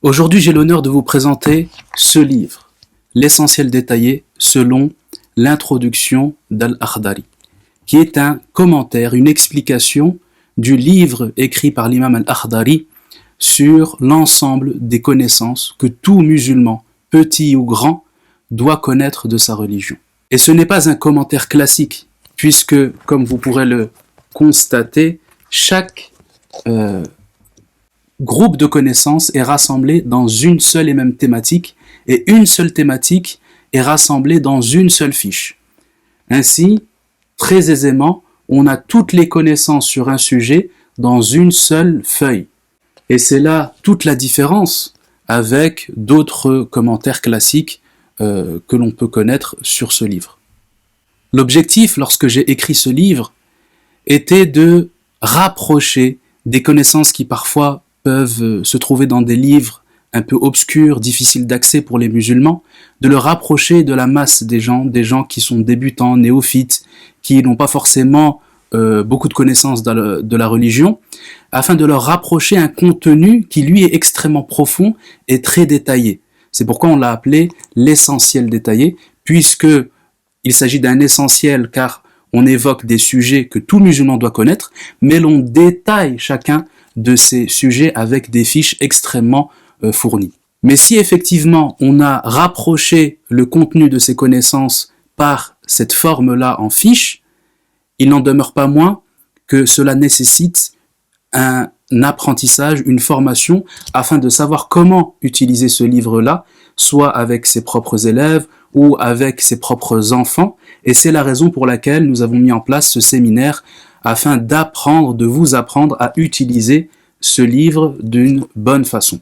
Aujourd'hui, j'ai l'honneur de vous présenter ce livre, L'essentiel détaillé selon l'introduction d'Al-Akhdari, qui est un commentaire, une explication du livre écrit par l'imam Al-Akhdari sur l'ensemble des connaissances que tout musulman, petit ou grand, doit connaître de sa religion. Et ce n'est pas un commentaire classique, puisque, comme vous pourrez le constater, chaque groupe de connaissances est rassemblé dans une seule et même thématique, et une seule thématique est rassemblée dans une seule fiche. Ainsi, très aisément, on a toutes les connaissances sur un sujet dans une seule feuille. Et c'est là toute la différence avec d'autres commentaires classiques que l'on peut connaître sur ce livre. L'objectif, lorsque j'ai écrit ce livre, était de rapprocher des connaissances qui parfois peuvent se trouver dans des livres un peu obscurs, difficiles d'accès pour les musulmans, de le rapprocher de la masse des gens qui sont débutants, néophytes, qui n'ont pas forcément beaucoup de connaissances de la religion, afin de leur rapprocher un contenu qui lui est extrêmement profond et très détaillé. C'est pourquoi on l'a appelé l'essentiel détaillé, puisque il s'agit d'un essentiel car on évoque des sujets que tout musulman doit connaître, mais l'on détaille chacun de ces sujets avec des fiches extrêmement fournies. Mais si effectivement on a rapproché le contenu de ces connaissances par cette forme-là en fiche, il n'en demeure pas moins que cela nécessite un apprentissage, une formation, afin de savoir comment utiliser ce livre-là, soit avec ses propres élèves ou avec ses propres enfants. Et c'est la raison pour laquelle nous avons mis en place ce séminaire, afin d'apprendre, de vous apprendre à utiliser ce livre d'une bonne façon.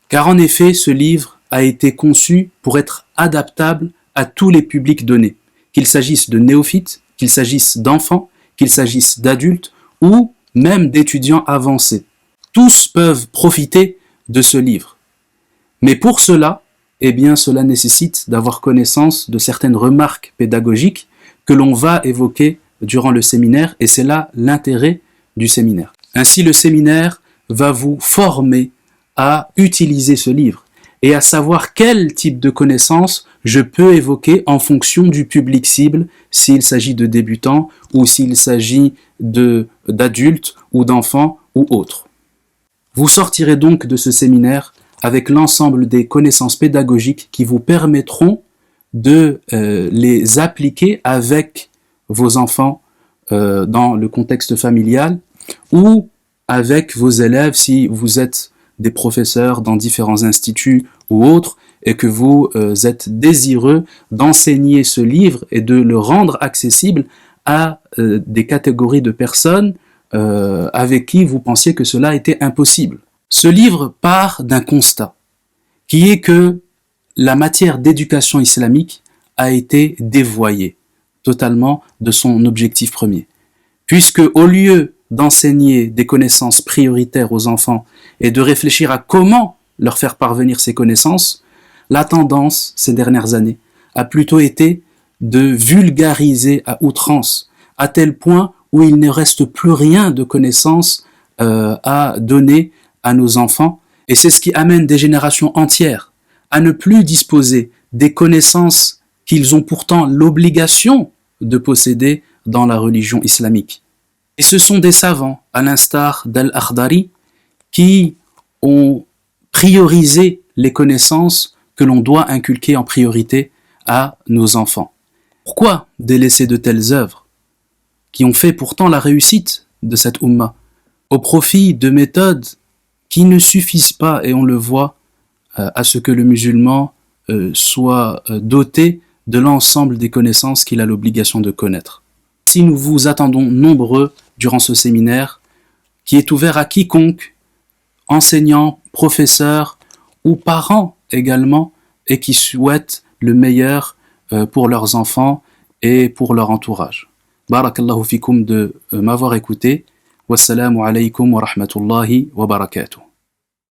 Car en effet, ce livre a été conçu pour être adaptable à tous les publics donnés, qu'il s'agisse de néophytes, qu'il s'agisse d'enfants, qu'il s'agisse d'adultes ou même d'étudiants avancés. Tous peuvent profiter de ce livre. Mais pour cela, cela nécessite d'avoir connaissance de certaines remarques pédagogiques que l'on va évoquer durant le séminaire, et c'est là l'intérêt du séminaire. Ainsi, le séminaire va vous former à utiliser ce livre et à savoir quel type de connaissances je peux évoquer en fonction du public cible, s'il s'agit de débutants ou s'il s'agit d'adultes ou d'enfants ou autres. Vous sortirez donc de ce séminaire avec l'ensemble des connaissances pédagogiques qui vous permettront de les appliquer avec vos enfants dans le contexte familial ou avec vos élèves si vous êtes des professeurs dans différents instituts ou autres et que vous êtes désireux d'enseigner ce livre et de le rendre accessible à des catégories de personnes avec qui vous pensiez que cela était impossible. Ce livre part d'un constat qui est que la matière d'éducation islamique a été dévoyée totalement de son objectif premier. Puisque au lieu d'enseigner des connaissances prioritaires aux enfants et de réfléchir à comment leur faire parvenir ces connaissances, la tendance ces dernières années a plutôt été de vulgariser à outrance, à tel point où il ne reste plus rien de connaissances à donner à nos enfants, et c'est ce qui amène des générations entières à ne plus disposer des connaissances qu'ils ont pourtant l'obligation de posséder dans la religion islamique. Et ce sont des savants, à l'instar d'Al-Akhdari, qui ont priorisé les connaissances que l'on doit inculquer en priorité à nos enfants. Pourquoi délaisser de telles œuvres, qui ont fait pourtant la réussite de cette Ummah, au profit de méthodes qui ne suffisent pas, et on le voit, à ce que le musulman soit doté de l'ensemble des connaissances qu'il a l'obligation de connaître. Si nous vous attendons nombreux durant ce séminaire, qui est ouvert à quiconque, enseignants, professeurs ou parents également, et qui souhaitent le meilleur pour leurs enfants et pour leur entourage. Barakallahu fikum de m'avoir écouté. Wassalamu alaykum wa rahmatullahi wa barakatuh.